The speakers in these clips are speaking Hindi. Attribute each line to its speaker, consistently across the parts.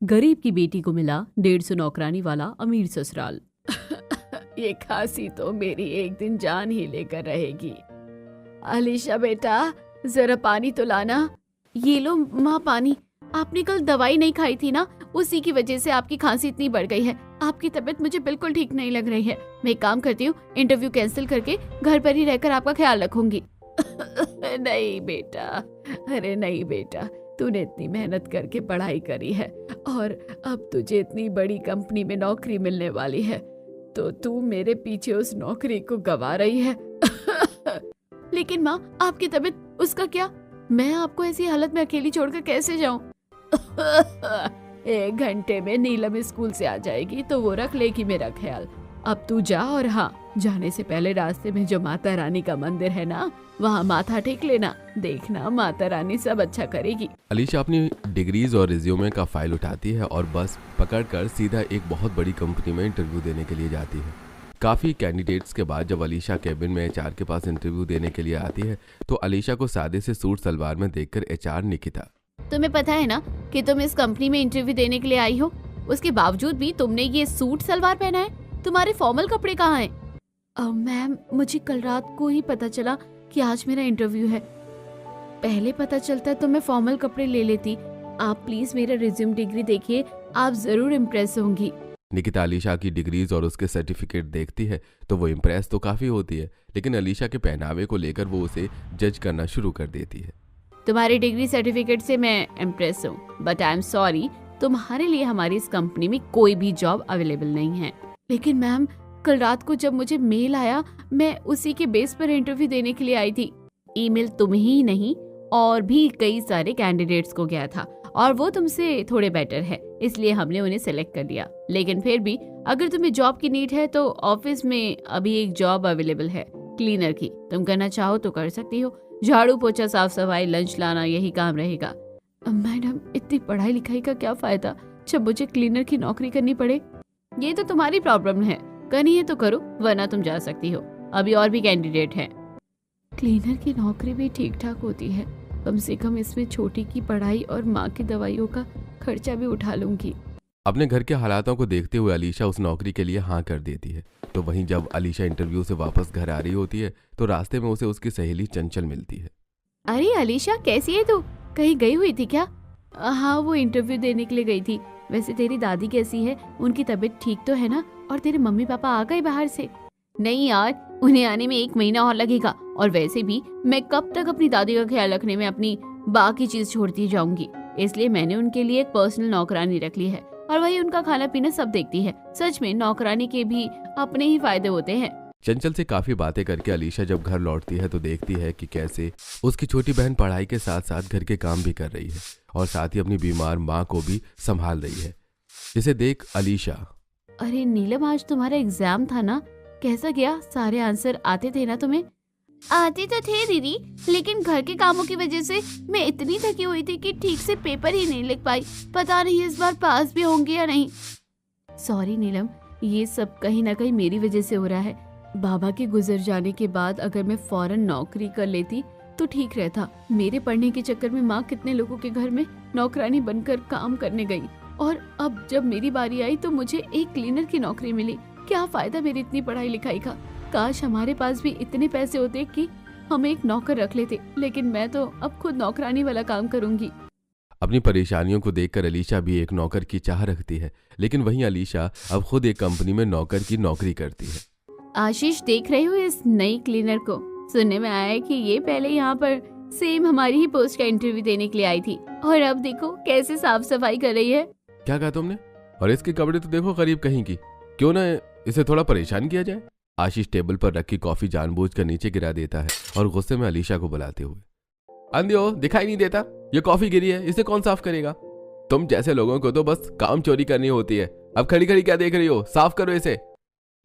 Speaker 1: गरीब की बेटी को मिला 150 नौकरानी वाला अमीर ससुराल। ये खांसी तो मेरी एक दिन जान ही लेकर रहेगी। अलीशा बेटा, जरा पानी तो लाना। ये लो माँ पानी। आपने कल दवाई नहीं खाई थी ना, उसी की वजह से आपकी खांसी इतनी बढ़ गई है। आपकी तबीयत मुझे बिल्कुल ठीक नहीं लग रही है। मैं एक काम करती हूँ, इंटरव्यू कैंसिल करके घर पर ही रहकर आपका ख्याल रखूंगी। नहीं बेटा, अरे नहीं बेटा, तूने इतनी मेहनत करके पढ़ाई करी है और अब तुझे इतनी बड़ी कंपनी में नौकरी मिलने वाली है, तो तू मेरे पीछे उस नौकरी को गवा रही है। लेकिन माँ, आपकी तबीयत, उसका क्या? मैं आपको ऐसी हालत में अकेली छोड़कर कैसे जाऊं? 1 घंटे में नीलम स्कूल से आ जाएगी तो वो रख लेगी मेरा ख्याल। अब तू जा, और हाँ, जाने से पहले रास्ते में जो माता रानी का मंदिर है ना, वहाँ माथा टेक लेना। देखना माता रानी सब अच्छा करेगी।
Speaker 2: अलीशा अपनी डिग्रीज और रिज्यूमे का फाइल उठाती है और बस पकड़कर सीधा एक बहुत बड़ी कंपनी में इंटरव्यू देने के लिए जाती है। काफ़ी कैंडिडेट्स के बाद जब अलीशा कैबिन में एचआर के पास इंटरव्यू देने के लिए आती है तो अलीशा को सादे से सूट सलवार में देखकर एचआर निकिता,
Speaker 1: तुम्हें पता है ना कि तुम इस कंपनी में इंटरव्यू देने के लिए आई हो, उसके बावजूद भी तुमने ये सूट सलवार पहना है। तुम्हारे फॉर्मल कपड़े कहाँ हैं? मैम, मुझे कल रात को ही पता चला कि आज मेरा इंटरव्यू है। पहले पता चलता तो मैं फॉर्मल कपड़े ले लेती। आप प्लीज मेरा रिज्यूम डिग्री देखिए, आप जरूर इम्प्रेस होंगी।
Speaker 2: निकिता अलीशा की डिग्रीज और उसके सर्टिफिकेट देखती है तो वो इम्प्रेस तो काफ़ी होती है, लेकिन अलीशा के पहनावे को लेकर वो उसे जज करना शुरू कर देती है।
Speaker 1: तुम्हारी डिग्री सर्टिफिकेट से मैं इम्प्रेस हूँ, बट आई एम सॉरी, तुम्हारे लिए हमारी इस कंपनी में कोई भी जॉब अवेलेबल नहीं है। लेकिन मैम, कल रात को जब मुझे मेल आया, मैं उसी के बेस पर इंटरव्यू देने के लिए आई थी। ईमेल तुम ही नहीं और भी कई सारे कैंडिडेट्स को गया था और वो तुमसे थोड़े बेटर है, इसलिए हमने उन्हें सेलेक्ट कर लिया। लेकिन फिर भी अगर तुम्हें जॉब की नीड है तो ऑफिस में अभी एक जॉब अवेलेबल है क्लीनर की। तुम करना चाहो तो कर सकती हो। झाड़ू पोछा, साफ सफाई, लंच लाना, यही काम रहेगा। मैडम, इतनी पढ़ाई लिखाई का क्या फायदा जब मुझे क्लीनर की नौकरी करनी पड़े? ये तो तुम्हारी प्रॉब्लम है, करनी है तो करो, वरना तुम जा सकती हो। अभी और भी कैंडिडेट हैं। क्लीनर की नौकरी भी ठीक ठाक होती है, कम से कम इसमें छोटी की पढ़ाई और माँ की दवाइयों का खर्चा भी उठा लूंगी।
Speaker 2: अपने घर के हालातों को देखते हुए अलीशा उस नौकरी के लिए हाँ कर देती है। तो वहीं जब अलीशा इंटरव्यू से वापस घर आ रही होती है तो रास्ते में उसे उसकी सहेली चंचल मिलती है।
Speaker 1: अरे अलीशा, कैसी है तू? कहीं गई हुई थी क्या? हाँ, वो इंटरव्यू देने के लिए गई थी। वैसे तेरी दादी कैसी है? उनकी तबीयत ठीक तो है ना? और तेरे मम्मी पापा आ गए बाहर से? नहीं यार, उन्हें आने में 1 महीना और लगेगा, और वैसे भी मैं कब तक अपनी दादी का ख्याल रखने में अपनी बाकी चीज छोड़ती जाऊंगी। इसलिए मैंने उनके लिए एक पर्सनल नौकरानी रख ली है और वही उनका खाना पीना सब देखती है। सच में नौकरानी के भी अपने ही फायदे होते हैं।
Speaker 2: चंचल से काफी बातें करके अलीशा जब घर लौटती है तो देखती है कि कैसे उसकी छोटी बहन पढ़ाई के साथ साथ घर के काम भी कर रही है और साथ ही अपनी बीमार माँ को भी संभाल रही है। इसे देख अलीशा,
Speaker 1: अरे नीलम, आज तुम्हारा एग्जाम था ना, कैसा गया? सारे आंसर आते थे ना तुम्हें? आते तो थे दीदी, लेकिन घर के कामों की वजह से मैं इतनी थकी हुई थी कि ठीक से पेपर ही नहीं लिख पाई। पता नहीं इस बार पास भी होंगे या नहीं। सॉरी नीलम, ये सब कहीं ना कहीं मेरी वजह से हो रहा है। बाबा के गुजर जाने के बाद अगर मैं फौरन नौकरी कर लेती तो ठीक रहता। मेरे पढ़ने के चक्कर में माँ कितने लोगों के घर में नौकरानी बनकर काम करने गई, और अब जब मेरी बारी आई तो मुझे एक क्लीनर की नौकरी मिली। क्या फायदा मेरी इतनी पढ़ाई लिखाई का? काश हमारे पास भी इतने पैसे होते कि हम एक नौकर रख लेते, लेकिन मैं तो अब खुद नौकरानी वाला काम करूंगी।
Speaker 2: अपनी परेशानियों को देखकर अलीशा भी एक नौकर की चाह रखती है, लेकिन वहीं अलीशा अब खुद एक कंपनी में नौकर की नौकरी करती है।
Speaker 1: आशीष, देख रहे हो इस नई क्लीनर को? सुनने में आया है कि ये पहले यहाँ पर सेम हमारी ही पोस्ट का इंटरव्यू देने के लिए आई थी, और अब देखो कैसे साफ सफाई कर रही है।
Speaker 2: क्या कहा तुमने? और इसके कपड़े तो देखो गरीब कहीं की। क्यों ना इसे थोड़ा परेशान किया जाए। आशीष टेबल पर रखी कॉफी जानबूझकर नीचे गिरा देता है और गुस्से में अलीशा को बुलाते हुए, अंधियो, दिखाई नहीं देता? ये कॉफी गिरी है, इसे कौन साफ करेगा? तुम जैसे लोगों को तो बस काम चोरी करनी होती है। अब खड़ी खड़ी क्या देख रही हो? साफ करो इसे।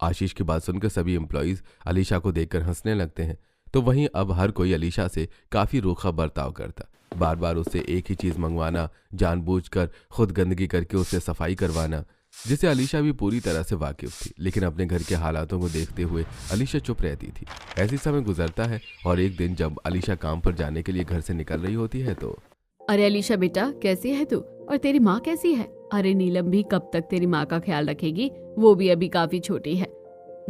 Speaker 2: आशीष की बात सुनकर सभी एम्प्लॉइज अलीशा को देखकर हंसने लगते हैं। तो वहीं अब हर कोई अलीशा से काफी रूखा बर्ताव करता, बार बार उससे एक ही चीज मंगवाना, जानबूझकर खुद गंदगी करके उससे सफाई करवाना, जिसे अलीशा भी पूरी तरह से वाकिफ थी। लेकिन अपने घर के हालातों को देखते हुए अलीशा चुप रहती थी। ऐसी समय गुजरता है और एक दिन जब अलीशा काम पर जाने के लिए घर से निकल रही होती है तो
Speaker 1: अरे अलीशा बेटा, कैसी है तू? और तेरी माँ कैसी है? अरे नीलम भी कब तक तेरी माँ का ख्याल रखेगी, वो भी अभी काफी छोटी है।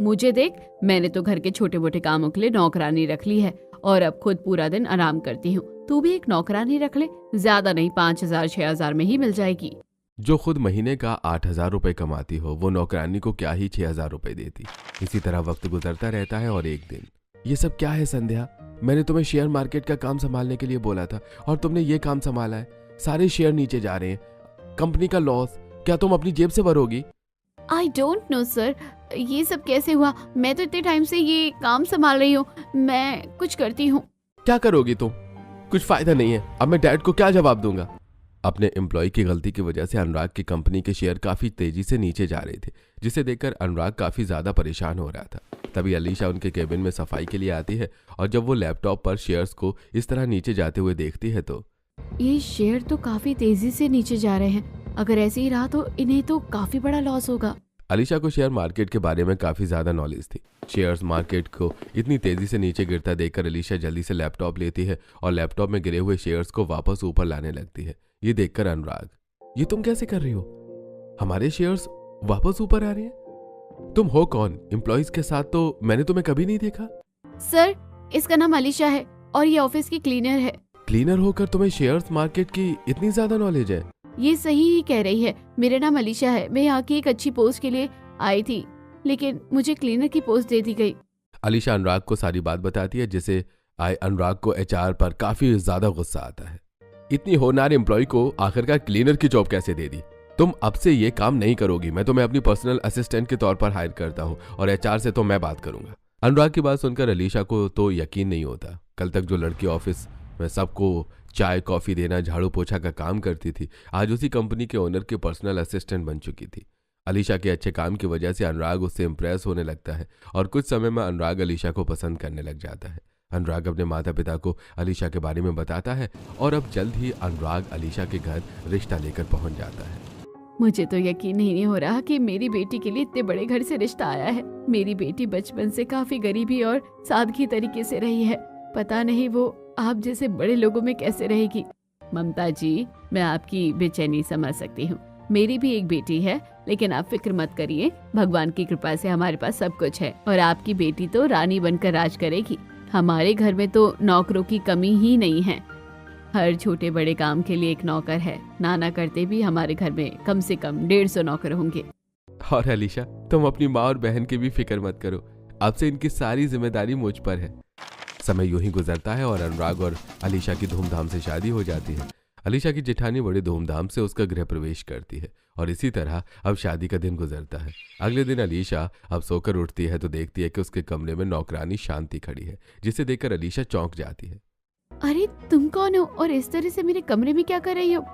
Speaker 1: मुझे देख, मैंने तो घर के छोटे मोटे कामों के लिए नौकरानी रख ली है और अब खुद पूरा दिन आराम करती हूँ। तू भी एक नौकरानी रख ले, ज्यादा नहीं 5,000-6,000 में ही मिल जाएगी।
Speaker 2: जो खुद महीने का 8,000 रुपए कमाती हो वो नौकरानी को क्या ही 6,000 रुपए देती। इसी तरह वक्त गुजरता रहता है और एक दिन, ये सब क्या है संध्या? मैंने तुम्हें शेयर मार्केट का काम संभालने के लिए बोला था और तुमने ये काम संभाला है। सारे शेयर नीचे जा रहे हैं, कंपनी का लॉस, क्या तुम अपनी जेब से भरोगी?
Speaker 1: आई डोंट नो सर, ये सब कैसे हुआ? मैं तो इतने टाइम से ये काम संभाल रही हूँ, मैं कुछ करती हूँ।
Speaker 2: क्या करोगी तुम? कुछ फायदा नहीं है। अब मैं डैड को क्या जवाब दूंगा? अपने एम्प्लॉय की गलती की वजह से अनुराग की कंपनी के शेयर काफी तेजी से नीचे जा रहे थे, जिसे देखकर अनुराग काफी ज्यादा परेशान हो रहा था। तभी अलीशा उनके केबिन में सफाई के लिए आती है और जब वो लैपटॉप पर शेयर्स को इस तरह नीचे जाते हुए देखती है तो
Speaker 1: ये शेयर तो काफी तेजी से नीचे जा रहे हैं, अगर ऐसे ही रहा तो इन्हें तो काफी बड़ा लॉस होगा।
Speaker 2: अलीशा को शेयर मार्केट के बारे में काफी ज्यादा नॉलेज थी। शेयर्स मार्केट को इतनी तेजी से नीचे गिरता देखकर अलीशा जल्दी से लैपटॉप लेती है और लैपटॉप में गिरे हुए शेयर्स को वापस ऊपर लाने लगती है। ये देखकर अनुराग, ये तुम कैसे कर रही हो? हमारे शेयर्स वापस ऊपर आ रहे हैं? तुम हो कौन? एम्प्लॉइज के साथ तो मैंने तुम्हें कभी नहीं देखा।
Speaker 1: सर, इसका नाम अलीशा है और ये ऑफिस की क्लीनर है।
Speaker 2: क्लीनर होकर तुम्हें शेयर्स मार्केट की इतनी ज्यादा नॉलेज है?
Speaker 1: ये सही ही कह रही है, मेरा नाम अलीशा है। मैं यहाँ की एक अच्छी पोस्ट के लिए आई थी, लेकिन मुझे क्लीनर की पोस्ट दे दी गई।
Speaker 2: अलीशा अनुराग को सारी बात बताती है, जिसे अनुराग को एचआर पर काफी ज्यादा गुस्सा आता है। इतनी होनहार एम्प्लॉय को आखिरकार क्लीनर की जॉब कैसे दे दी? तुम अब से ये काम नहीं करोगी, मैं तुम्हें अपनी पर्सनल असिस्टेंट के तौर पर हायर करता हूँ और एचआर से तो मैं बात करूंगा। अनुराग की बात सुनकर अलीशा को तो यकीन नहीं होता। कल तक जो लड़की ऑफिस में सबको चाय कॉफी देना, झाड़ू पोछा का काम करती थी, आज उसी कंपनी के ओनर की पर्सनल असिस्टेंट बन चुकी थी। अलीशा के अच्छे काम की वजह से अनुराग उससे इम्प्रेस होने लगता है और कुछ समय में अनुराग अलीशा को पसंद करने लग जाता है। अनुराग अपने माता पिता को अलीशा के बारे में बताता है और अब जल्द ही अनुराग अलीशा के घर रिश्ता लेकर पहुंच जाता है।
Speaker 1: मुझे तो यकीन ही नहीं हो रहा कि मेरी बेटी के लिए इतने बड़े घर से रिश्ता आया है। मेरी बेटी बचपन से काफी गरीबी और सादगी तरीके से रही है, पता नहीं वो आप जैसे बड़े लोगों में कैसे रहेगी। ममता जी, मैं आपकी बेचैनी समझ सकती हूँ। मेरी भी एक बेटी है, लेकिन आप फिक्र मत करिए, भगवान की कृपा से हमारे पास सब कुछ है और आपकी बेटी तो रानी बनकर राज करेगी। हमारे घर में तो नौकरों की कमी ही नहीं है, हर छोटे बड़े काम के लिए एक नौकर है। नाना करते भी हमारे घर में कम से कम 150 नौकर होंगे।
Speaker 2: और अलीशा, तुम अपनी माँ और बहन की भी फिक्र मत करो, अब से इनकी सारी जिम्मेदारी मुझ पर है। समय यूं ही गुजरता है और अनुराग और अलीशा की धूमधाम से शादी हो जाती है। अलीशा की जेठानी बड़ी धूमधाम से उसका गृह प्रवेश करती है और इसी तरह अब शादी का दिन गुजरता है। अगले दिन अलीशा अब सोकर उठती है तो देखती है कि उसके कमरे में नौकरानी शांति खड़ी है, जिसे देखकर अलीशा चौंक जाती है।
Speaker 1: अरे तुम कौन हो और इस तरह से मेरे कमरे में क्या कर रही हो?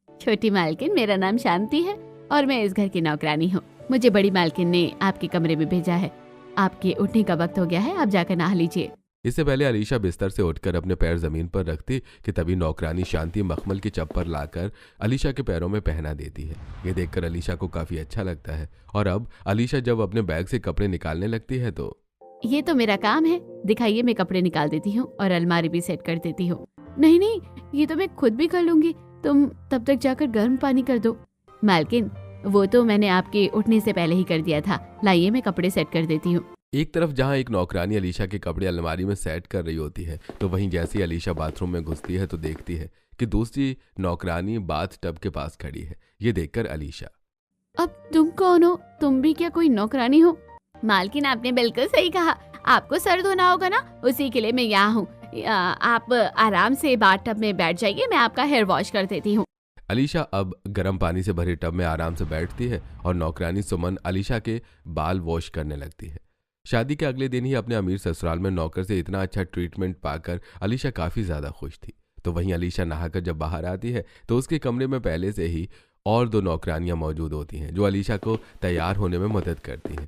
Speaker 1: छोटी मालकिन, मेरा नाम शांति है और मैं इस घर की नौकरानी हूँ। मुझे बड़ी मालकिन ने आपके कमरे में भेजा है। आपके उठने का वक्त हो गया है, आप जाकर नहा लीजिए।
Speaker 2: इससे पहले अलीशा बिस्तर से उठकर अपने पैर जमीन पर रखती कि तभी नौकरानी शांति मखमल की चप्पल लाकर अलीशा के पैरों में पहना देती है। ये देखकर अलीशा को काफी अच्छा लगता है और अब अलीशा जब अपने बैग से कपड़े निकालने लगती है तो
Speaker 1: ये तो मेरा काम है, दिखाइए, मैं कपड़े निकाल देती हूँ और अलमारी भी सेट कर देती हूँ। नहीं नहीं, ये तो मैं खुद भी कर लूंगी, तुम तब तक जाकर गर्म पानी कर दो। मालकिन, वो तो मैंने आपके उठने से पहले ही कर दिया था, लाइए मैं कपड़े सेट कर देती हूँ।
Speaker 2: एक तरफ जहां एक नौकरानी अलीशा के कपड़े अलमारी में सेट कर रही होती है, तो वहीं जैसे ही अलीशा बाथरूम में घुसती है तो देखती है कि दूसरी नौकरानी बाथ टब के पास खड़ी है। ये देखकर अलीशा,
Speaker 1: अब तुम कौन हो? तुम भी क्या कोई नौकरानी हो? मालकिन, आपने बिल्कुल सही कहा, आपको सर धोना होगा ना, उसी के लिए मैं यहाँ हूँ। आप आराम से बाथ टब में बैठ जाइए, मैं आपका हेयर वॉश कर देती हूँ।
Speaker 2: अलीशा अब गर्म पानी से भरे टब में आराम से बैठती है और नौकरानी सुमन अलीशा के बाल वॉश करने लगती है। शादी के अगले दिन ही अपने अमीर ससुराल में नौकर से इतना अच्छा ट्रीटमेंट पाकर अलीशा काफी ज्यादा खुश थी। तो वहीं अलीशा नहाकर जब बाहर आती है तो उसके कमरे में पहले से ही और 2 नौकरानियां मौजूद होती हैं जो अलीशा को तैयार होने में मदद करती हैं।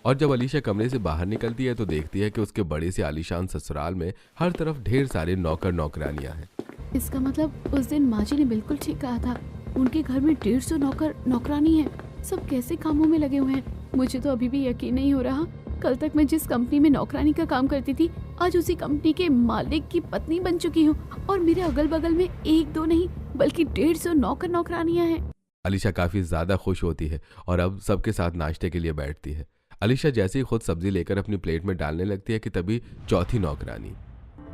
Speaker 2: और जब अलीशा कमरे से बाहर निकलती है तो देखती है कि उसके बड़े से आलीशान ससुराल में हर तरफ ढेर सारे नौकर नौकरानियां हैं।
Speaker 1: इसका मतलब उस दिन माँ जी ने बिल्कुल ठीक कहा था, उनके घर में 150 नौकर नौकरानी है, सब कैसे कामों में लगे हुए हैं। मुझे तो अभी भी यकीन नहीं हो रहा कल तक मैं जिस कंपनी में नौकरानी का काम करती थी, आज उसी कंपनी के मालिक की पत्नी बन चुकी हूँ और मेरे अगल बगल में 1-2 नहीं बल्कि 150 नौकर नौकरानियां हैं।
Speaker 2: अलीशा काफी ज्यादा खुश होती है और अब सबके साथ नाश्ते के लिए बैठती है। अलीशा जैसे ही खुद सब्जी लेकर अपनी प्लेट में डालने लगती है कि तभी चौथी नौकरानी,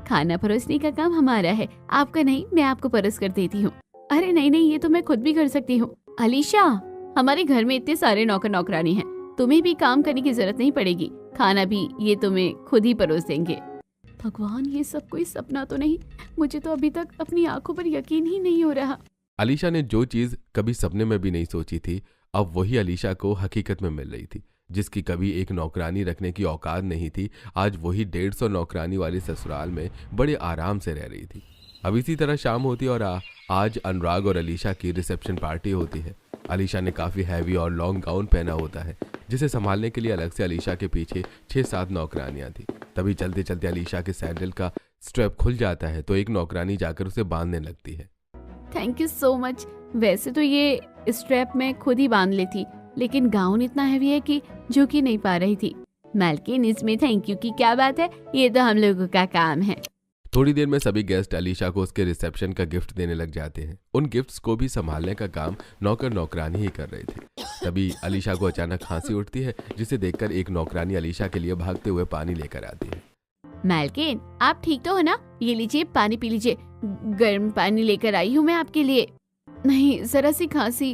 Speaker 1: खाना परोसने का काम हमारा है, आपका नहीं, मैं आपको परोस कर देती हूँ। अरे नहीं नहीं, ये तो मैं खुद भी कर सकती हूँ। अलीशा, हमारे घर में इतने सारे नौकर नौकरानी हैं, तुम्हें भी काम करने की जरूरत नहीं पड़ेगी, खाना भी ये तुम्हें खुद ही परोस देंगे। भगवान, ये सब कोई सपना तो नहीं? मुझे तो अभी तक अपनी आंखों पर यकीन ही नहीं हो रहा।
Speaker 2: अलीशा ने जो चीज कभी सपने में भी नहीं सोची थी, अब वही अलीशा को हकीकत में मिल रही थी। जिसकी कभी एक नौकरानी रखने की औकात नहीं थी, आज वही 150 नौकरानी वाले ससुराल में बड़े आराम से रह रही थी। अब इसी तरह शाम होती और आज अनुराग और अलीशा की रिसेप्शन पार्टी होती है। अलीशा ने काफ़ी हैवी और लॉन्ग गाउन पहना होता है, जिसे संभालने के लिए अलग से अलीशा के पीछे 6-7 नौकरानियां थी। तभी चलते चलते अलीशा के सैंडल का स्ट्रैप खुल जाता है तो एक नौकरानी जाकर उसे बांधने लगती है।
Speaker 1: Thank you so much. वैसे तो ये स्ट्रैप मैं खुद ही बांध लेती, लेकिन गाउन इतना हैवी है कि झुक ही नहीं पा रही थी। मालकिन, इसमें थैंक यू की क्या बात है, ये तो हम लोगों का काम है।
Speaker 2: थोड़ी देर में सभी गेस्ट अलीशा को उसके रिसेप्शन का गिफ्ट देने लग जाते हैं। उन गिफ्ट्स को भी संभालने का काम नौकर नौकरानी ही कर रहे थे। तभी अलीशा को अचानक खांसी उठती है, जिसे देखकर एक नौकरानी अलीशा के लिए भागते हुए पानी लेकर आती है।
Speaker 1: मालकिन, आप ठीक तो हो ना? ये लीजिए, पानी पी लीजिए, गर्म पानी लेकर आई हूँ मैं आपके लिए। नहीं, जरा सी खांसी,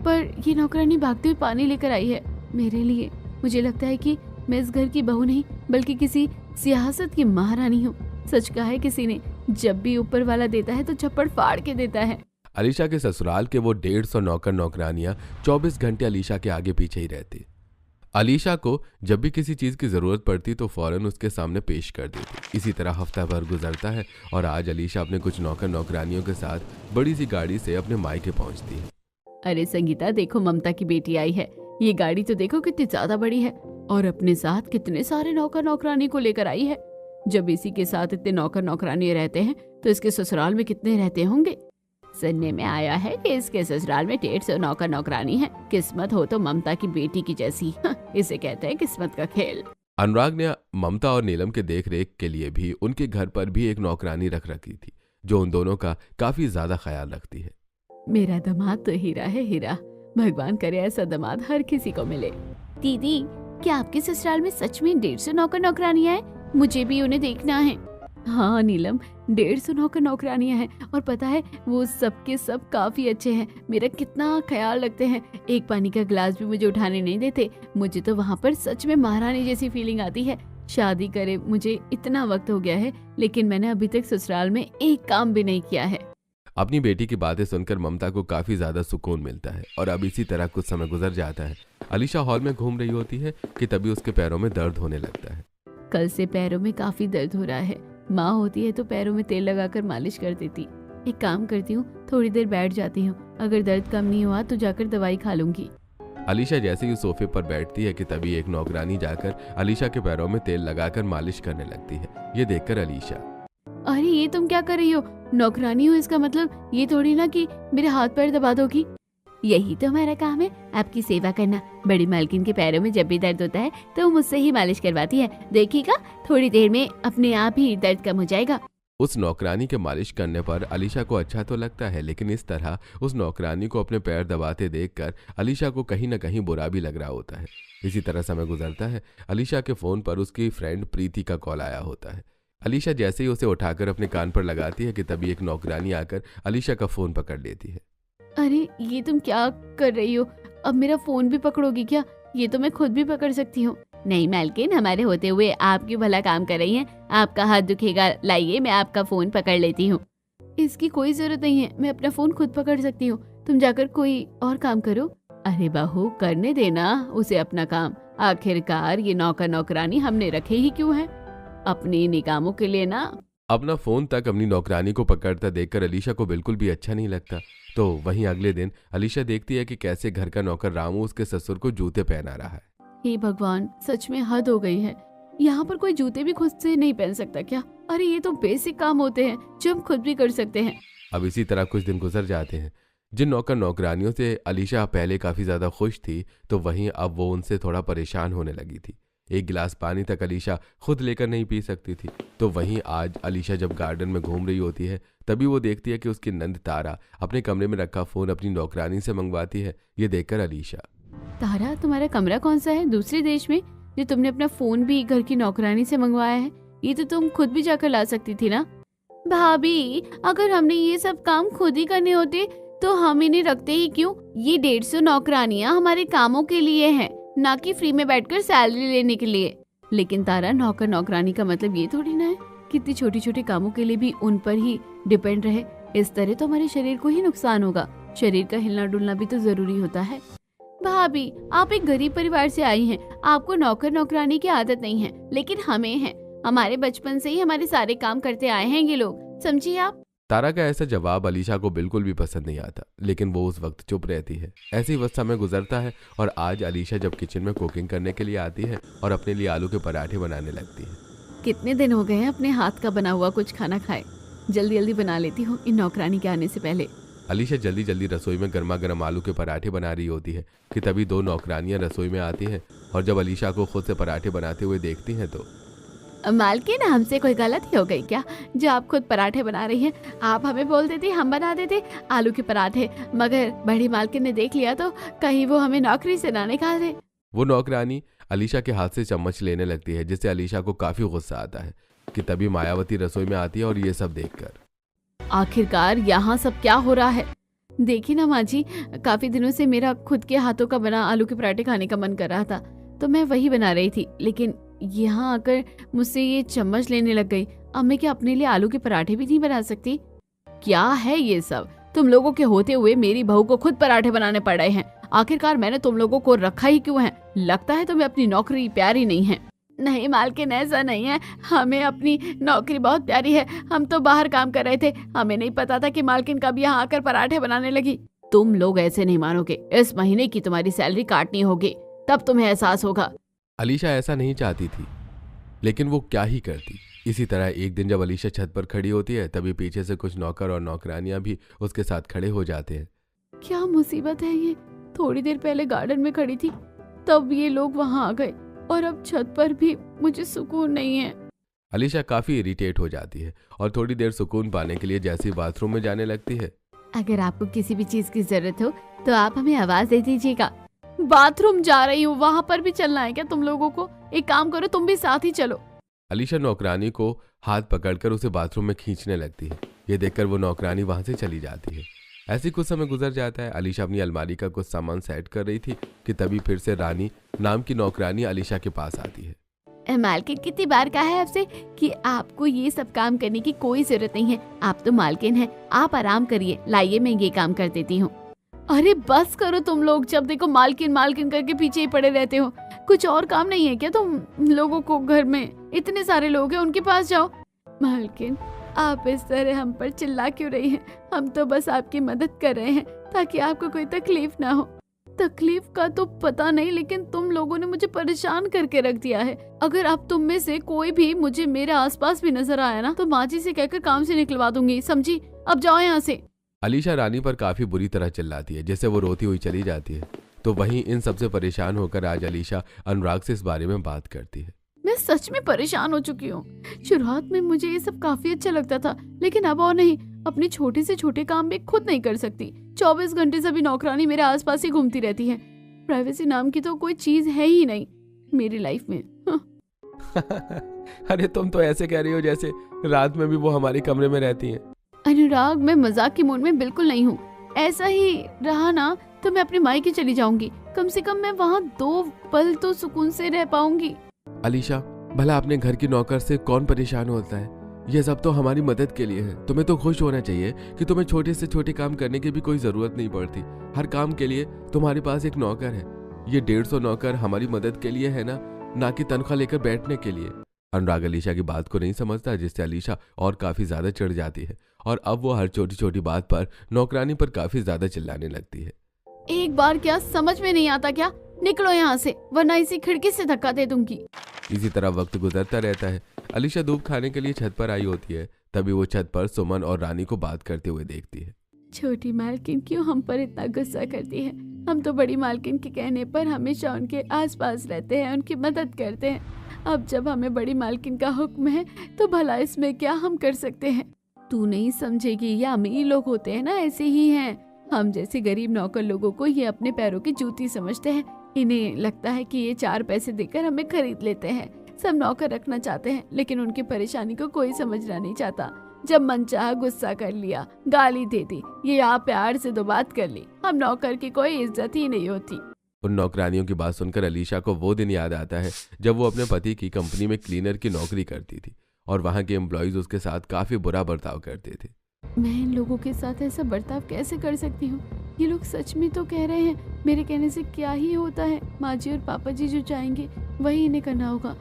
Speaker 1: पर ये नौकरानी भागते हुए पानी लेकर आई है मेरे लिए। मुझे लगता है कि मैं इस घर की बहू नहीं बल्कि किसी सियासत की महारानी हूँ। सच कहा है किसी ने, जब भी ऊपर वाला देता है तो छप्पड़ फाड़ के देता है।
Speaker 2: अलीशा के ससुराल के वो 150 नौकर नौकरानियां 24 घंटे अलीशा के आगे पीछे ही रहती। अलीशा को जब भी किसी चीज की जरूरत पड़ती तो फौरन उसके सामने पेश कर देती। इसी तरह हफ्ता भर गुजरता है और आज अलीशा अपने कुछ नौकर नौकरानियों के साथ बड़ी सी गाड़ी से अपने मायके पहुंचती है।
Speaker 1: अरे संगीता, देखो ममता की बेटी आई है। ये गाड़ी तो देखो कितनी ज्यादा बड़ी है और अपने साथ कितने सारे नौकर नौकरानी को लेकर आई है। जब इसी के साथ इतने नौकर नौकरानी रहते हैं तो इसके ससुराल में कितने रहते होंगे? सुनने में आया है कि इसके ससुराल में 150 नौकर नौकरानी है। किस्मत हो तो ममता की बेटी की जैसी। इसे कहते हैं किस्मत का खेल।
Speaker 2: अनुराग ने ममता और नीलम के देख रेख के लिए भी उनके घर पर भी एक नौकरानी रख रखी थी, जो उन दोनों का काफी ज्यादा ख्याल रखती है।
Speaker 1: मेरा दामाद तो हीरा है, हीरा। भगवान करे ऐसा दामाद हर किसी को मिले। दीदी, क्या आपके ससुराल में सच में 150 नौकर नौकरानियां हैं? मुझे भी उन्हें देखना है। हाँ नीलम, 150 नौकर नौकरानियां हैं और पता है वो सबके सब काफी अच्छे हैं। मेरा कितना ख्याल रखते हैं। एक पानी का गिलास भी मुझे उठाने नहीं देते। मुझे तो वहाँ पर सच में महारानी जैसी फीलिंग आती है। शादी करे मुझे इतना वक्त हो गया है, लेकिन मैंने अभी तक ससुराल में एक काम भी नहीं किया है।
Speaker 2: अपनी बेटी की बातें सुनकर ममता को काफी ज्यादा सुकून मिलता है और अब इसी तरह कुछ समय गुजर जाता है। अलीशा हॉल में घूम रही होती है कि तभी उसके पैरों में दर्द होने लगता है।
Speaker 1: कल से पैरों में काफी दर्द हो रहा है। माँ होती है तो पैरों में तेल लगाकर मालिश कर देती। एक काम करती हूँ, थोड़ी देर बैठ जाती हूँ, अगर दर्द कम नहीं हुआ तो जाकर दवाई खा लूंगी।
Speaker 2: अलीशा जैसे ही सोफे पर बैठती है कि तभी एक नौकरानी जाकर अलीशा के पैरों में तेल लगाकर मालिश करने लगती है। ये देखकर अलीशा,
Speaker 1: अरे ये तुम क्या कर रही हो? नौकरानी हो इसका मतलब ये थोड़ी ना कि मेरे हाथ पैर दबा दोगी। यही तो हमारा काम है, आपकी सेवा करना। बड़ी मालकिन के पैरों में जब भी दर्द होता है तो मुझसे ही मालिश करवाती है। देखिएगा थोड़ी देर में अपने आप ही दर्द कम हो जाएगा।
Speaker 2: उस नौकरानी के मालिश करने पर अलीशा को अच्छा तो लगता है, लेकिन इस तरह उस नौकरानी को अपने पैर दबाते देखकर अलीशा को कहीं न कहीं बुरा भी लग रहा होता है। इसी तरह समय गुजरता है। अलीशा के फोन पर उसकी फ्रेंड प्रीति का कॉल आया होता है। अलीशा जैसे ही उसे उठाकर अपने कान पर लगाती है कि तभी एक नौकरानी आकर अलीशा का फोन पकड़ लेती है।
Speaker 1: अरे ये तुम क्या कर रही हो? अब मेरा फोन भी पकड़ोगी क्या? ये तो मैं खुद भी पकड़ सकती हूँ। नहीं मालकिन, हमारे होते हुए आप क्यों भला काम कर रही हैं? आपका हाथ दुखेगा, लाइए मैं आपका फोन पकड़ लेती हूँ। इसकी कोई जरूरत नहीं है, मैं अपना फोन खुद पकड़ सकती हूँ। तुम जाकर कोई और काम करो। अरे बहू, करने देना उसे अपना काम। आखिरकार ये नौकर नौकरानी हमने रखे ही क्यों है? अपनी निकामों के लिए ना।
Speaker 2: अपना फोन तक अपनी नौकरानी को पकड़ता देखकर अलीशा को बिल्कुल भी अच्छा नहीं लगता। तो वहीं अगले दिन अलीशा देखती है कि कैसे घर का नौकर रामू उसके ससुर को जूते पहना रहा है।
Speaker 1: हे भगवान, सच में हद हो गई है। यहाँ पर कोई जूते भी खुद से नहीं पहन सकता क्या? अरे ये तो बेसिक काम होते हैं जो हम खुद भी कर सकते हैं।
Speaker 2: अब इसी तरह कुछ दिन गुजर जाते हैं। जिन नौकर नौकरानियों से अलीशा पहले काफी ज्यादा खुश थी, तो वहीं अब वो उनसे थोड़ा परेशान होने लगी थी। एक गिलास पानी तक अलीशा खुद लेकर नहीं पी सकती थी। तो वहीं आज अलीशा जब गार्डन में घूम रही होती है तभी वो देखती है कि उसकी नंद तारा अपने कमरे में रखा फोन अपनी नौकरानी से मंगवाती है। ये देखकर अलीशा,
Speaker 1: तारा, तुम्हारा कमरा कौन सा है दूसरे देश में, जो तुमने अपना फोन भी घर की नौकरानी से मंगवाया है? ये तो तुम खुद भी जाकर ला सकती थी ना। भाभी, अगर हमने ये सब काम खुद ही करने होते तो हम इन्हें रखते ही क्यों? ये 150 नौकरानियां हमारे कामों के लिए हैं, ना कि फ्री में बैठकर सैलरी लेने के लिए। लेकिन तारा, नौकर नौकरानी का मतलब ये थोड़ी ना है कितनी छोटी छोटी कामों के लिए भी उन पर ही डिपेंड रहे। इस तरह तो हमारे शरीर को ही नुकसान होगा। शरीर का हिलना डुलना भी तो जरूरी होता है। भाभी, आप एक गरीब परिवार से आई हैं, आपको नौकर नौकरानी की आदत नहीं है, लेकिन हमें है। हमारे बचपन से ही हमारे सारे काम करते आए हैं ये लोग, समझिए आप।
Speaker 2: तारा का ऐसा जवाब अलीशा को बिल्कुल भी पसंद नहीं आता, लेकिन वो उस वक्त चुप रहती है। ऐसे ही वक्त समय गुजरता है और आज अलीशा जब किचन में कुकिंग करने के लिए आती है और अपने लिए आलू के पराठे बनाने लगती है।
Speaker 1: कितने दिन हो गए हैं अपने हाथ का बना हुआ कुछ खाना खाए, जल्दी जल्दी बना लेती हूँ इन नौकरानी के आने से पहले।
Speaker 2: अलीशा जल्दी जल्दी रसोई में गर्मा गर्म आलू के पराठे बना रही होती है कि तभी 2 नौकरानियां रसोई में आती हैं और जब अलीशा को खुद से पराठे बनाते हुए देखती हैं तो,
Speaker 1: मालकिन, हमसे कोई गलती हो गई क्या जो आप खुद पराठे बना रही हैं? आप हमें बोल देती, हम बना देते आलू के पराठे, मगर बड़ी मालकिन ने देख लिया तो कहीं वो हमें नौकरी से ना निकाल दे।
Speaker 2: वो नौकरानी अलीशा के हाथ से चम्मच लेने लगती है, जिससे अलीशा को काफी गुस्सा आता है कि तभी मायावती रसोई में आती है और ये सब देखकर,
Speaker 1: आखिरकार यहाँ सब क्या हो रहा है? देखिए ना माँ जी, काफी दिनों से मेरा खुद के हाथों का बना आलू के पराठे खाने का मन कर रहा था तो मैं वही बना रही थी, लेकिन यहाँ आकर मुझसे ये चम्मच लेने लग गई। अब मैं क्या अपने लिए आलू के पराठे भी नहीं बना सकती? क्या है ये सब? तुम लोगों के होते हुए मेरी बहू को खुद पराठे बनाने पड़ रहे हैं। आखिरकार मैंने तुम लोगों को रखा ही क्यों है? लगता है तुम्हें अपनी नौकरी प्यारी नहीं है। नहीं मालकिन, ऐसा नहीं है, हमें अपनी नौकरी बहुत प्यारी है। हम तो बाहर काम कर रहे थे, हमें नहीं पता था कि मालकिन कब यहाँ आकर पराठे बनाने लगी। तुम लोग ऐसे नहीं मानोगे, इस महीने की तुम्हारी सैलरी काटनी होगी, तब तुम्हें एहसास होगा।
Speaker 2: अलीशा ऐसा नहीं चाहती थी, लेकिन वो क्या ही करती। इसी तरह एक दिन जब अलीशा छत पर खड़ी होती है तभी पीछे से कुछ नौकर और नौकरानियां भी उसके साथ खड़े हो जाते हैं।
Speaker 1: क्या मुसीबत है ये? थोड़ी देर पहले गार्डन में खड़ी थी, तब ये लोग वहाँ आ गए और अब छत पर भी मुझे सुकून नहीं है।
Speaker 2: अलीशा काफी इरिटेट हो जाती है और थोड़ी देर सुकून पाने के लिए जैसे ही बाथरूम में जाने लगती है,
Speaker 1: अगर आपको किसी भी चीज की जरूरत हो तो आप हमें आवाज दे दीजिएगा। बाथरूम जा रही हूँ, वहाँ पर भी चलना है क्या तुम लोगों को? एक काम करो, तुम भी साथ ही चलो।
Speaker 2: अलीशा नौकरानी को हाथ पकड़कर उसे बाथरूम में खींचने लगती है। ये देखकर वो नौकरानी वहां से चली जाती है। ऐसी कुछ समय गुजर जाता है। अलीशा अपनी अलमारी का कुछ सामान सेट कर रही थी कि तभी फिर से रानी नाम की नौकरानी अलीशा के पास आती है।
Speaker 1: मालकिन, कितनी बार कहा है आपसे कि आपको ये सब काम करने की कोई जरूरत नहीं है। आप तो मालकिन हैं, आप आराम करिए, लाइए मैं ये काम कर देती हूँ। अरे बस करो तुम लोग, जब देखो मालकिन मालकिन करके पीछे ही पड़े रहते हो। कुछ और काम नहीं है क्या तुम लोगों को? घर में इतने सारे लोग हैं, उनके पास जाओ। मालकिन, आप इस तरह हम पर चिल्ला क्यों रही हैं? हम तो बस आपकी मदद कर रहे हैं ताकि आपको कोई तकलीफ ना हो। तकलीफ का तो पता नहीं, लेकिन तुम लोगों ने मुझे परेशान करके रख दिया है। अगर अब तुम में से कोई भी मुझे मेरे आसपास भी नजर आया ना तो माँ जी से कहकर काम से निकलवा दूंगी, समझी? अब जाओ यहाँ से।
Speaker 2: अलीशा रानी पर काफी बुरी तरह चिल्लाती है, जिससे वो रोती हुई चली जाती है। तो वहीं इन सबसे परेशान होकर आज अलीशा अनुराग से इस बारे में बात करती है।
Speaker 1: मैं सच में परेशान हो चुकी हूँ। शुरुआत में मुझे ये सब काफी अच्छा लगता था, लेकिन अब और नहीं। अपने छोटे से छोटे काम भी खुद नहीं कर सकती। 24 घंटे से भी नौकरानी मेरे आसपास ही घूमती रहती है। प्राइवेसी नाम की तो कोई चीज है ही नहीं मेरी लाइफ में।
Speaker 2: अरे तुम तो ऐसे कह रही हो जैसे रात में भी वो हमारे कमरे में रहती हैं।
Speaker 1: अनुराग, मैं मजाक की मूड में बिल्कुल नहीं हूँ। ऐसा ही रहा ना तो मैं अपने मायके चली जाऊंगी। कम से कम मैं वहाँ 2 पल तो सुकून से रह पाऊंगी।
Speaker 2: अलीशा, भला अपने घर की नौकर से कौन परेशान होता है? ये सब तो हमारी मदद के लिए है। तुम्हें तो खुश होना चाहिए कि तुम्हें छोटे से छोटे काम करने की भी कोई जरूरत नहीं पड़ती। हर काम के लिए तुम्हारे पास एक नौकर है। ये 150 नौकर हमारी मदद के लिए है ना कि तनख्वाह लेकर बैठने के लिए। अनुराग अलीशा की बात को नहीं समझता, जिससे अलीशा और काफी ज्यादा चिढ़ जाती है और अब वो हर छोटी छोटी बात पर नौकरानी पर काफी ज्यादा चिल्लाने लगती है।
Speaker 1: एक बार क्या समझ में नहीं आता क्या? निकलो यहाँ से, वरना इसी खिड़की से धक्का दे दूंगी।
Speaker 2: इसी तरह वक्त गुजरता रहता है। अलीशा धूप खाने के लिए छत पर आई होती है। तभी वो छत पर सुमन और रानी को बात करते हुए देखती है।
Speaker 1: छोटी मालकिन क्यों हम पर इतना गुस्सा करती है? हम तो बड़ी मालकिन के कहने पर हमेशा उनके आसपास रहते हैं, उनकी मदद करते हैं। अब जब हमें बड़ी मालकिन का हुक्म है तो भला इसमें क्या हम कर सकते हैं? तू नहीं समझेगी, ये अमीर लोग होते हैं ना, ऐसे ही हैं। हम जैसे गरीब नौकर लोगों को ये अपने पैरों की जूती समझते हैं। इन्हें लगता है कि ये 4 पैसे देकर हमें खरीद लेते हैं। सब नौकर रखना चाहते हैं, लेकिन उनकी परेशानी को कोई समझना नहीं चाहता। जब मन चाहा गुस्सा कर लिया, गाली दे दी, ये यहाँ प्यार से 2 बात कर ली, हम नौकर की कोई इज्जत ही नहीं होती।
Speaker 2: उन नौकरानियों की बात सुनकर अलीशा को वो दिन याद आता है जब वो अपने पति की कंपनी में क्लीनर की नौकरी करती थी और वहाँ के एम्प्लॉयज उसके साथ काफी बुरा बर्ताव करते थे।
Speaker 1: मैं इन लोगों के साथ ऐसा बर्ताव कैसे कर सकती हूँ? ये लोग सच में तो कह रहे हैं, मेरे कहने से क्या ही होता है? माँ जी और पापा जी जो चाहेंगे वही इन्हें करना होगा।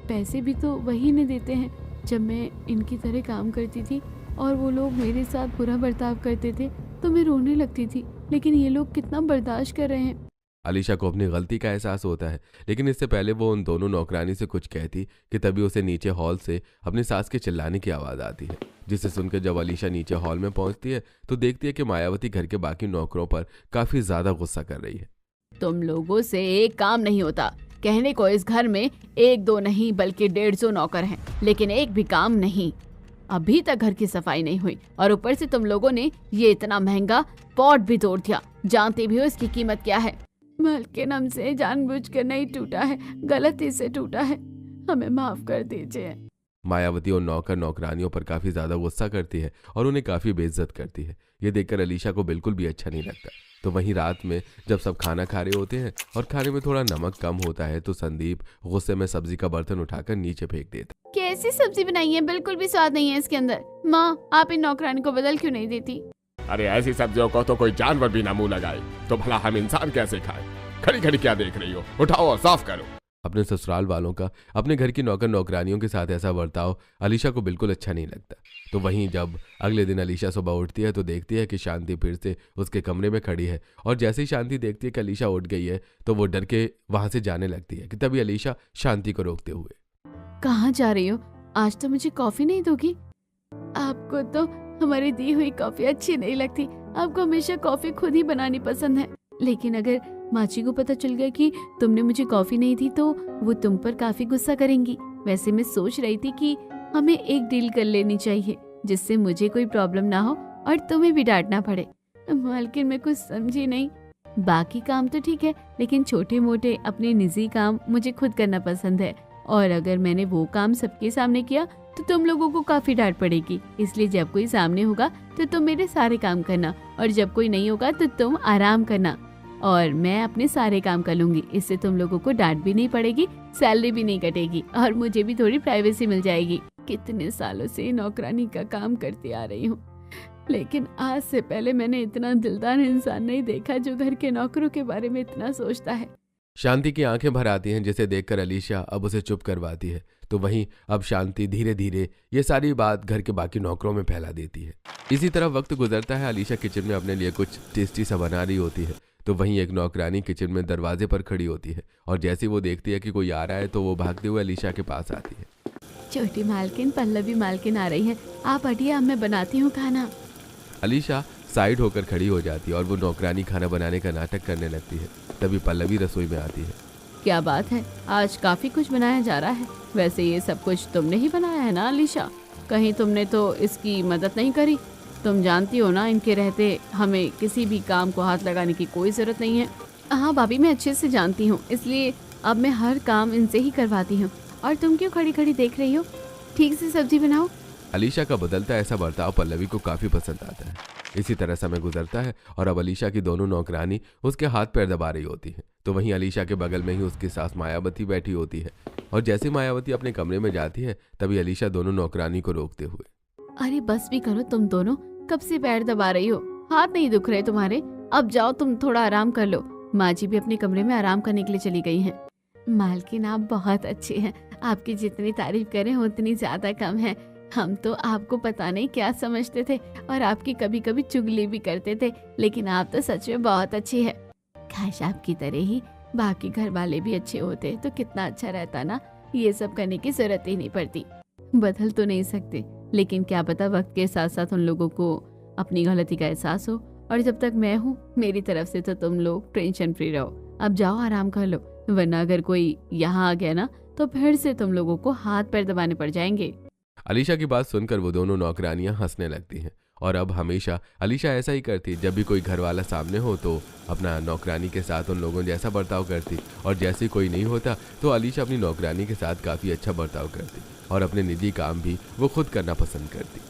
Speaker 1: पैसे भी तो वही इन्हें देते हैं। जब मैं इनकी तरह काम करती थी और वो लोग मेरे साथ बुरा बर्ताव करते थे तो मैं रोने लगती थी, लेकिन ये लोग कितना बर्दाश्त कर रहे हैं।
Speaker 2: अलीशा को अपनी गलती का एहसास होता है, लेकिन इससे पहले वो उन दोनों नौकरानी से कुछ कहती कि तभी उसे नीचे हॉल से अपनी सास के चिल्लाने की आवाज़ आती है, जिसे सुनकर जब अलीशा नीचे हॉल में पहुंचती है तो देखती है कि मायावती घर के बाकी नौकरों पर काफ़ी ज़्यादा गुस्सा कर रही है।
Speaker 1: तुम लोगों से एक काम नहीं होता। कहने को इस घर में 1-2 नहीं बल्कि 150 नौकर हैं, लेकिन एक भी काम नहीं। अभी तक घर की सफाई नहीं हुई और ऊपर से तुम लोगों ने ये इतना महंगा पॉट भी तोड़ दिया। जानते भी हो इसकी कीमत क्या है? मालकिन, हमसे जानबूझकर नहीं टूटा है, गलती से टूटा है, हमें माफ कर दीजिए।
Speaker 2: मायावती और नौकर नौकरानियों पर काफ़ी ज़्यादा गुस्सा करती है और उन्हें काफ़ी बेइज्जत करती है। ये देखकर अलीशा को बिल्कुल भी अच्छा नहीं लगता। तो वहीं रात में जब सब खाना खा रहे होते हैं और खाने में थोड़ा नमक कम होता है तो संदीप गुस्से में सब्जी का बर्तन उठाकर नीचे फेंक देता।
Speaker 1: कैसी सब्जी बनाई है? बिल्कुल भी स्वाद नहीं है इसके अंदर। माँ, आप इन नौकरानी को बदल क्यों नहीं देती?
Speaker 3: अरे ऐसी सब्जियों को तो कोई जानवर भी ना मुंह लगाए, तो भला हम इंसान कैसे खाएं? खड़ी खड़ी क्या देख रही हो? उठाओ और साफ करो।
Speaker 2: अपने ससुराल वालों का अपने घर की नौकर नौकरानियों के साथ ऐसा बर्ताव अलीशा को बिल्कुल अच्छा नहीं लगता। तो वहीं जब अगले दिन अलीशा सुबह उठती है तो देखती है कि शांति फिर से उसके कमरे में खड़ी है और जैसे ही शांति देखती है कि अलीशा उठ गई है तो वो डर के वहां से जाने लगती है कि तभी अलीशा शांति को रोकते हुए,
Speaker 1: कहाँ जा रही हो? आज तो मुझे कॉफी नहीं दोगी? आपको तो हमारी दी हुई कॉफी अच्छी नहीं लगती। आपको हमेशा कॉफी खुद ही बनानी पसंद है, लेकिन अगर माँ जी को पता चल गया कि तुमने मुझे कॉफी नहीं दी तो वो तुम पर काफी गुस्सा करेंगी। वैसे मैं सोच रही थी कि हमें एक डील कर लेनी चाहिए जिससे मुझे कोई प्रॉब्लम ना हो और तुम्हें भी डांटना पड़े। मालकिन, मैं कुछ समझी नहीं। बाकी काम तो ठीक है, लेकिन छोटे मोटे अपने निजी काम मुझे खुद करना पसंद है, और अगर मैंने वो काम सबके सामने किया तो तुम लोगों को काफी डांट पड़ेगी। इसलिए जब कोई सामने होगा तो तुम मेरे सारे काम करना, और जब कोई नहीं होगा तो तुम आराम करना, और मैं अपने सारे काम कर लूंगी। इससे तुम लोगों को डांट भी नहीं पड़ेगी, सैलरी भी नहीं कटेगी, और मुझे भी थोड़ी प्राइवेसी मिल जाएगी। कितने सालों से नौकरानी का काम करती आ रही हूँ, लेकिन आज से पहले मैंने इतना दिलदार इंसान नहीं देखा जो घर के नौकरों के बारे में इतना सोचता है।
Speaker 2: शांति की आंखें भर आती हैं, जिसे देखकर अलीशा अब उसे चुप करवाती है। तो वहीं अब शांति धीरे धीरे ये सारी बात घर के बाकी नौकरों में फैला देती है। इसी तरह वक्त गुजरता है। अलीशा किचन में अपने लिए कुछ टेस्टी सा बना रही होती है, तो वहीं एक नौकरानी किचन में दरवाजे पर खड़ी होती है और जैसे वो देखती है कि कोई आ रहा है तो वो भागते हुए अलीशा के पास आती है।
Speaker 1: छोटी मालकिन, पल्लवी मालकिन आ रही है, आप हटिए, अब मैं बनाती हूँ खाना।
Speaker 2: अलीशा साइड होकर खड़ी हो जाती है और वो नौकरानी खाना बनाने का नाटक करने लगती है। तभी पल्लवी रसोई में आती है।
Speaker 1: क्या बात है, आज काफी कुछ बनाया जा रहा है। वैसे ये सब कुछ तुमने ही बनाया है ना अलीशा? कहीं तुमने तो इसकी मदद नहीं करी? तुम जानती हो ना, इनके रहते हमें किसी भी काम को हाथ लगाने की कोई जरूरत नहीं है। हाँ भाभी, मैं अच्छे से जानती हूँ, इसलिए अब मैं हर काम इनसे ही करवाती हूँ। और तुम क्यों खड़ी खड़ी देख रही हो? ठीक से सब्जी बनाओ।
Speaker 2: अलीशा का बदलता ऐसा बर्ताव पल्लवी को काफी पसंद आता है। इसी तरह समय गुजरता है और अब अलीशा की दोनों नौकरानी उसके हाथ पैर दबा रही होती है। तो वहीं अलीशा के बगल में ही उसकी सास मायावती बैठी होती है और जैसे मायावती अपने कमरे में जाती है तभी अलीशा दोनों नौकरानी को रोकते हुए,
Speaker 1: अरे बस भी करो तुम दोनों, कब से पैर दबा रही हो? हाथ नहीं दुख रहे तुम्हारे? अब जाओ तुम थोड़ा आराम कर लो। माँ जी भी अपने कमरे में आराम करने के लिए चली गई हैं। मालकिन, आप बहुत अच्छे हैं, आपकी जितनी तारीफ करें उतनी ज्यादा कम है। हम तो आपको पता नहीं क्या समझते थे और आपकी कभी कभी चुगली भी करते थे, लेकिन आप तो सच में बहुत अच्छी है। काश आपकी तरह ही बाकी घर वाले भी अच्छे होते तो कितना अच्छा रहता ना। ये सब करने की जरूरत ही नहीं पड़ती। बदल तो नहीं सकते, लेकिन क्या पता वक्त के साथ साथ उन लोगों को अपनी गलती का एहसास हो, और जब तक मैं हूँ मेरी तरफ से तो तुम लोग टेंशन फ्री रहो। अब जाओ आराम कर लो, वरना अगर कोई यहाँ आ गया ना तो फिर से तुम लोगों को हाथ पैर दबाने पड़ जाएंगे।
Speaker 2: अलीशा की बात सुनकर वो दोनों नौकरानियां हंसने लगती हैं और अब हमेशा अलीशा ऐसा ही करती। जब भी कोई घर वाला सामने हो तो अपना नौकरानी के साथ उन लोगों जैसा बर्ताव करती, और जैसे कोई नहीं होता तो अलीशा अपनी नौकरानी के साथ काफ़ी अच्छा बर्ताव करती और अपने निजी काम भी वो खुद करना पसंद करती।